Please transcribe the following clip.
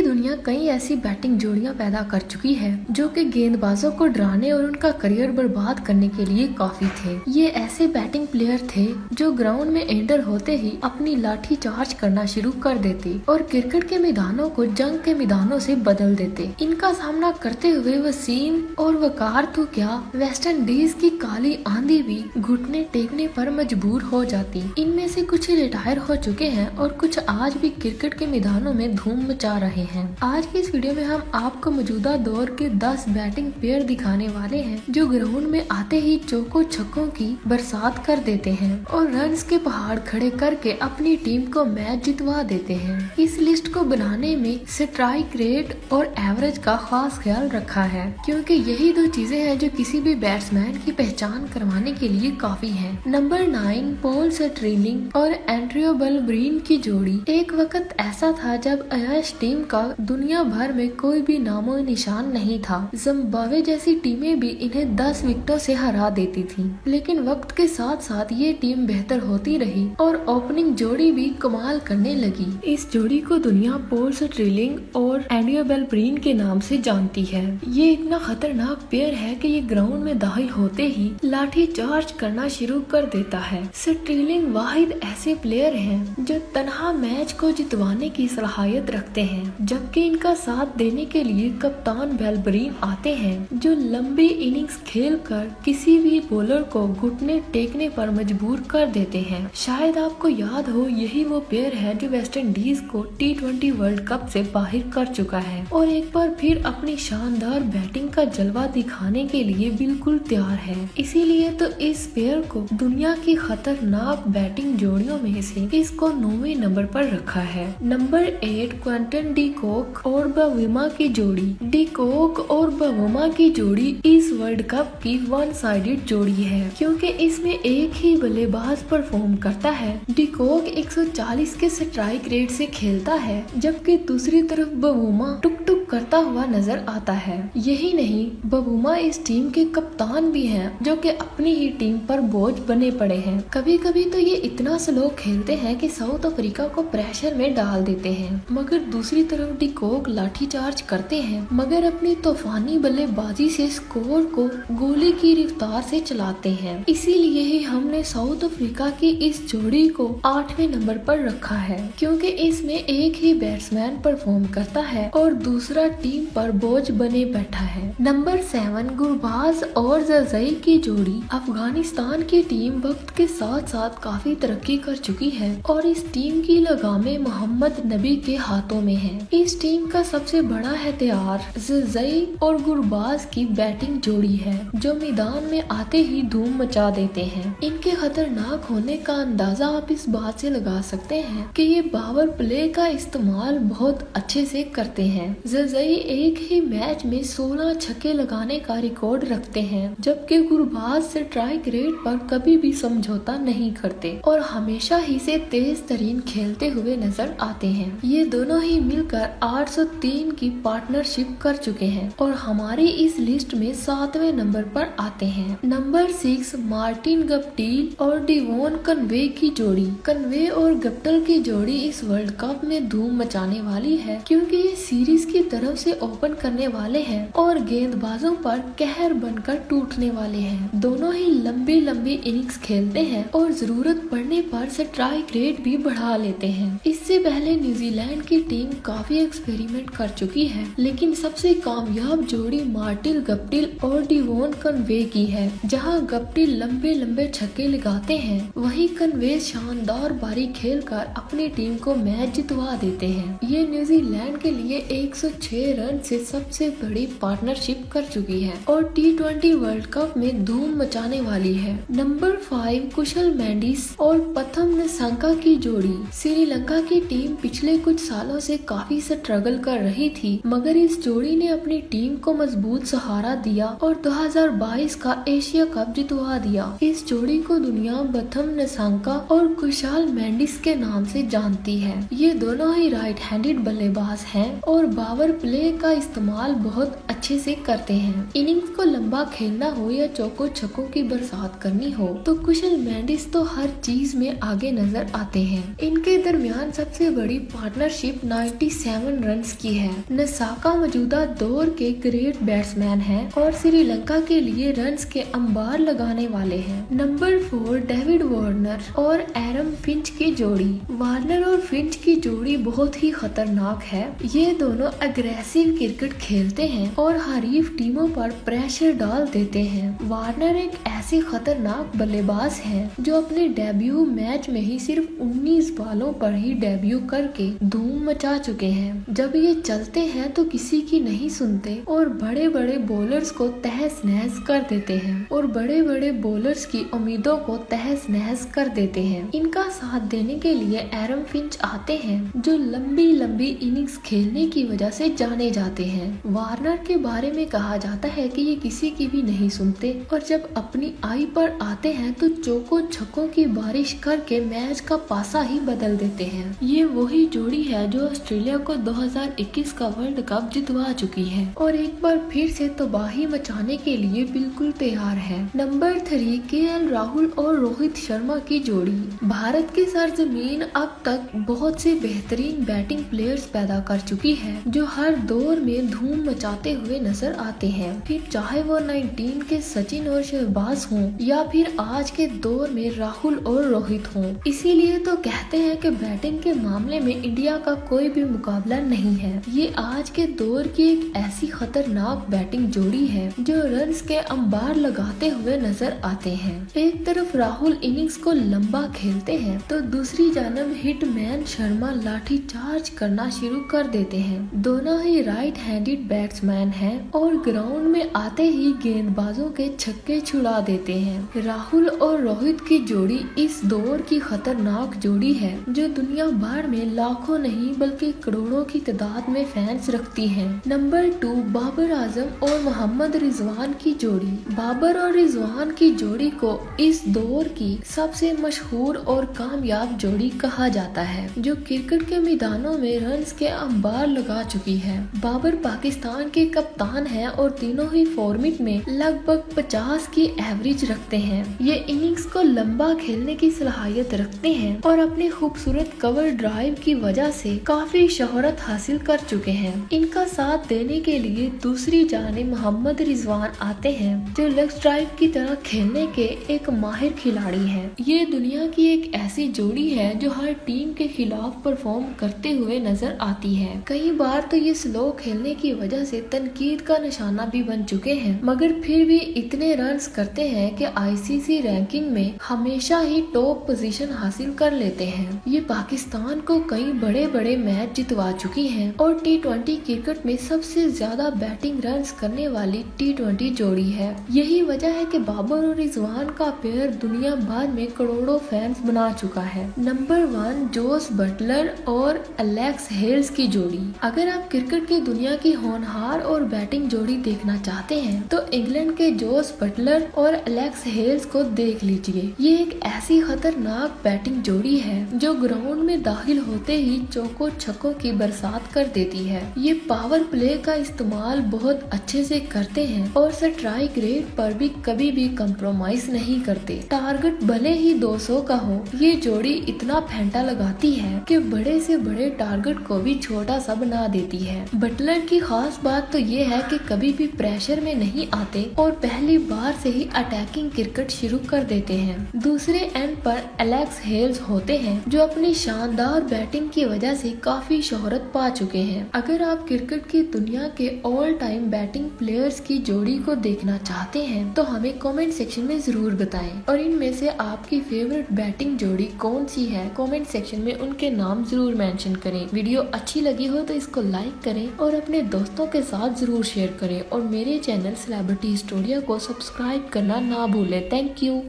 की दुनिया कई ऐसी बैटिंग जोड़ियां पैदा कर चुकी है जो कि गेंदबाजों को डराने और उनका करियर बर्बाद करने के लिए काफी थे। ये ऐसे बैटिंग प्लेयर थे जो ग्राउंड में एंटर होते ही अपनी लाठी चार्ज करना शुरू कर देते और क्रिकेट के मैदानों को जंग के मैदानों से बदल देते। इनका सामना करते हुए वसीम और वकार तो क्या वेस्ट इंडीज की काली आंधी भी घुटने टेकने पर मजबूर हो जाती। इनमें से कुछ रिटायर हो चुके हैं और कुछ आज भी क्रिकेट के मैदानों में धूम मचा रहे हैं। आज की इस वीडियो में हम आपको मौजूदा दौर के 10 बैटिंग प्लेयर दिखाने वाले हैं जो ग्राउंड में आते ही चौकों छक्कों की बरसात कर देते हैं और रन्स के पहाड़ खड़े करके अपनी टीम को मैच जितवा देते हैं। इस लिस्ट को बनाने में स्ट्राइक रेट और एवरेज का खास ख्याल रखा है क्योंकि यही दो चीजें हैं जो किसी भी बैट्समैन की पहचान करवाने के लिए काफी है। नंबर 9 पॉल स्टिरलिंग और एंड्रियो बलब्रीन की जोड़ी। एक वक्त ऐसा था जब एश टीम का दुनिया भर में कोई भी नामो निशान नहीं था। जिम्बाब्वे जैसी टीमें भी इन्हें 10 विकेटों से हरा देती थी, लेकिन वक्त के साथ साथ ये टीम बेहतर होती रही और ओपनिंग जोड़ी भी कमाल करने लगी। इस जोड़ी को दुनिया पॉल स्टिरलिंग और एंड्रियो बलब्रीन के नाम से जानती है। ये इतना खतरनाक प्लेयर है कि ये ग्राउंड में दाखिल होते ही लाठी चार्ज करना शुरू कर देता है। स्टिरलिंग वाहिद ऐसे प्लेयर हैं जो तन्हा मैच को जितवाने की सलाहियत रखते हैं, जबकि इनका साथ देने के लिए कप्तान बलब्रीन आते हैं जो लंबी इनिंग्स खेलकर किसी भी बॉलर को घुटने टेकने पर मजबूर कर देते हैं। शायद आपको याद हो यही वो प्लेयर है जो वेस्ट इंडीज को T20 वर्ल्ड कप से बाहर कर चुका है और एक बार फिर अपनी शानदार बैटिंग का जलवा दिखाने के लिए बिल्कुल तैयार है। इसीलिए तो इस प्लेयर को दुनिया की खतरनाक बैटिंग जोड़ियों में से इसको 9वें नंबर पर रखा है। नंबर 8 क्विंटन डी कॉक और बवुमा की जोड़ी। डी कॉक और बवुमा की जोड़ी इस वर्ल्ड कप की वन साइडेड जोड़ी है क्योंकि इसमें एक ही बल्लेबाज परफॉर्म करता है। डी कॉक 140 के स्ट्राइक रेट से खेलता है जबकि दूसरी तरफ बवुमा टुक टुक करता हुआ नजर आता है। यही नहीं, बवुमा इस टीम के कप्तान भी हैं जो कि अपनी ही टीम पर बोझ बने पड़े हैं। कभी कभी तो ये इतना स्लो खेलते हैं कि साउथ अफ्रीका को प्रेशर में डाल देते हैं, मगर दूसरी तरफ डी कॉक लाठीचार्ज करते हैं मगर अपनी तूफानी बल्लेबाजी से स्कोर को गोली की रफ्तार से चलाते हैं। इसीलिए ही हमने साउथ अफ्रीका की इस जोड़ी को 8वें नंबर पर रखा है क्योंकि इसमें एक ही बैट्समैन परफॉर्म करता है और दूसरा टीम पर बोझ बने बैठा है। नंबर 7 गुरबाज और जरजई की जोड़ी। अफगानिस्तान की टीम वक्त के साथ साथ काफी तरक्की कर चुकी है और इस टीम की लगामें मोहम्मद नबी के हाथों में है। इस टीम का सबसे बड़ा हथियार जरजई और गुरबाज की बैटिंग जोड़ी है जो मैदान में आते ही धूम मचा देते हैं। इनके खतरनाक होने का अंदाजा आप इस बात से लगा सकते हैं कि ये पावर प्ले का इस्तेमाल बहुत अच्छे से करते हैं। जरजई एक ही मैच में 16 छक्के लगाने का रिकॉर्ड रखते हैं जबकि गुरबाज स्ट्राइक रेट पर कभी भी समझौता नहीं करते और हमेशा ही से तेज तरीन खेलते हुए नजर आते हैं। ये दोनों ही मिलकर 803 की पार्टनरशिप कर चुके हैं और हमारी इस लिस्ट में 7वें नंबर पर आते हैं। नंबर 6 मार्टिन गप्टिल और डिवोन कन्वे की जोड़ी। कन्वे और गप्टिल की जोड़ी इस वर्ल्ड कप में धूम मचाने वाली है क्योंकि ये सीरीज की तरफ से ओपन करने वाले हैं और गेंदबाजों पर कहर बनकर टूटने वाले हैं। दोनों ही लंबी लंबी इनिंग्स खेलते हैं और जरूरत पड़ने पर स्ट्राइक रेट भी बढ़ा लेते हैं। इससे पहले न्यूजीलैंड की टीम काफी एक्सपेरिमेंट कर चुकी है, लेकिन सबसे कामयाब जोड़ी मार्टिन गप्टिल और डिवोन कन्वे की है। जहां गप्टिल लंबे लंबे छक्के लगाते हैं वहीं कन्वे शानदार बारी खेलकर अपनी टीम को मैच जितवा देते हैं। ये न्यूजीलैंड के लिए 106 रन से सबसे बड़ी पार्टनरशिप कर चुकी है और T20 वर्ल्ड कप में धूम मचाने वाली है। नंबर 5 कुशल मेंडिस और प्रथम निशंका की जोड़ी। श्रीलंका की टीम पिछले कुछ सालों से काफी स्ट्रगल कर रही थी मगर इस जोड़ी ने अपनी टीम को मजबूत सहारा दिया और 2022 का एशिया कप जितवा दिया। इस जोड़ी को दुनिया प्रथम निशंका और कुशल मेंडिस के नाम से जानती है। ये दोनों ही राइट हैंडेड बल्लेबाज हैं और पावर प्ले का इस्तेमाल बहुत अच्छे से करते हैं। इनिंग्स को लंबा खेलना हो या चौकों छक्कों की बरसात करनी हो तो कुशल मेंडिस तो हर चीज में आगे नजर आते हैं। इनके दरमियान सबसे बड़ी पार्टनरशिप 97 107 रन्स की है। नसाका मौजूदा दौर के ग्रेट बैट्समैन हैं और श्रीलंका के लिए रन्स के अंबार लगाने वाले हैं। नंबर 4 डेविड वार्नर और एरम फिंच की जोड़ी। वार्नर और फिंच की जोड़ी बहुत ही खतरनाक है। ये दोनों अग्रेसिव क्रिकेट खेलते हैं और हरीफ टीमों पर प्रेशर डाल देते हैं। वार्नर एक ऐसे खतरनाक बल्लेबाज हैं जो अपने डेब्यू मैच में ही सिर्फ 19 बॉलों पर ही डेब्यू करके धूम मचा चुके हैं। जब ये चलते हैं तो किसी की नहीं सुनते और बड़े बड़े बॉलर्स को तहस नहस कर देते हैं और बड़े बड़े बॉलर्स की उम्मीदों को तहस नहस कर देते हैं। इनका साथ देने के लिए एरम फिंच आते हैं जो लंबी लंबी इनिंग्स खेलने की वजह से जाने जाते हैं। वार्नर के बारे में कहा जाता है कि ये किसी की भी नहीं सुनते और जब अपनी आई पर आते हैं तो चौकों छक्कों की बारिश करके मैच का पासा ही बदल देते हैं। ये वही जोड़ी है जो ऑस्ट्रेलिया को 2021 का वर्ल्ड कप जितवा चुकी है और एक बार फिर से तबाही मचाने के लिए बिल्कुल तैयार है। नंबर 3 केएल राहुल और रोहित शर्मा की जोड़ी। भारत की सरजमीन अब तक बहुत से बेहतरीन बैटिंग प्लेयर्स पैदा कर चुकी है जो हर दौर में धूम मचाते हुए नजर आते हैं, फिर चाहे वो 19 के सचिन और शहबाज हों या फिर आज के दौर में राहुल और रोहित हों। इसीलिए तो कहते हैं कि बैटिंग के मामले में इंडिया का कोई भी मुकाबला नहीं है। ये आज के दौर की एक ऐसी खतरनाक बैटिंग जोड़ी है जो रन्स के अंबार लगाते हुए नजर आते हैं। एक तरफ राहुल इनिंग्स को लंबा खेलते हैं तो दूसरी जानब हिटमैन शर्मा लाठी चार्ज करना शुरू कर देते हैं। दोनों ही राइट हैंडेड बैट्समैन हैं और ग्राउंड में आते ही गेंदबाजों के छक्के छुड़ा देते हैं। राहुल और रोहित की जोड़ी इस दौर की खतरनाक जोड़ी है जो दुनिया भर में लाखों नहीं बल्कि करोड़ों की तादाद में फैंस रखती है। नंबर 2 बाबर आजम और मोहम्मद रिजवान की जोड़ी। बाबर और रिजवान की जोड़ी को इस दौर की सबसे मशहूर और कामयाब जोड़ी कहा जाता है जो क्रिकेट के मैदानों में रन्स के अंबार लगा चुकी है। बाबर पाकिस्तान के कप्तान हैं और तीनों ही फॉर्मेट में लगभग 50 की एवरेज रखते हैं। ये इनिंग्स को लंबा खेलने की सलाहियत रखते हैं और अपनी खूबसूरत कवर ड्राइव की वजह से काफी शोहरत हासिल कर चुके हैं। इनका साथ देने के लिए दूसरी जाने मोहम्मद रिजवान आते हैं जो लेग ड्राइव की तरह खेलने के एक माहिर खिलाड़ी हैं। ये दुनिया की एक ऐसी जोड़ी है जो हर टीम के खिलाफ परफॉर्म करते हुए नजर आती है। कई बार तो ये स्लो खेलने की वजह से तनकीद का निशाना भी बन चुके हैं, मगर फिर भी इतने रन्स करते हैं कि आईसीसी रैंकिंग में हमेशा ही टॉप पोजीशन हासिल कर लेते हैं। ये पाकिस्तान को कई बड़े बड़े मैच जितवा चुकी हैं और T20 क्रिकेट में सबसे ज्यादा बैटिंग रन्स करने वाली T20 जोड़ी है। यही वजह है कि बाबर और रिजवान का पेयर दुनिया भर में करोड़ों फैंस बना चुका है। नंबर 1 जोस बटलर और एलेक्स हेल्स की जोड़ी। अगर आप क्रिकेट की दुनिया की होनहार और बैटिंग जोड़ी देखना चाहते हैं तो इंग्लैंड के जोस बटलर और एलेक्स हेल्स को देख लीजिए। ये एक ऐसी खतरनाक बैटिंग जोड़ी है जो ग्राउंड में दाखिल होते ही चौकों छक्कों की बरसात कर देती है। ये पावर प्ले का इस्तेमाल बहुत अच्छे से करते हैं और स्ट्राइक रेट पर भी कभी भी कंप्रोमाइज नहीं करते। टारगेट भले ही 200 का हो, ये जोड़ी इतना फेंटा लगाती है कि बड़े से बड़े टारगेट को भी छोटा सा बना देती है। बटलर की खास बात तो ये है कि कभी भी प्रेशर में नहीं आते और पहली बार से ही अटैकिंग क्रिकेट शुरू कर देते हैं। दूसरे एंड पर एलेक्स हेल्स होते हैं जो अपनी शानदार बैटिंग की वजह से काफी शोहरत पा चुके हैं। अगर आप क्रिकेट की दुनिया के ऑल टाइम बैटिंग प्लेयर्स की जोड़ी को देखना चाहते हैं तो हमें कमेंट सेक्शन में जरूर बताएं और इनमें से आपकी फेवरेट बैटिंग जोड़ी कौन सी है कमेंट सेक्शन में उनके नाम जरूर मेंशन करें। वीडियो अच्छी लगी हो तो इसको लाइक करें और अपने दोस्तों के साथ जरूर शेयर करें और मेरे चैनल सेलिब्रिटी हिस्टोरिया को सब्सक्राइब करना ना भूलें। Thank you.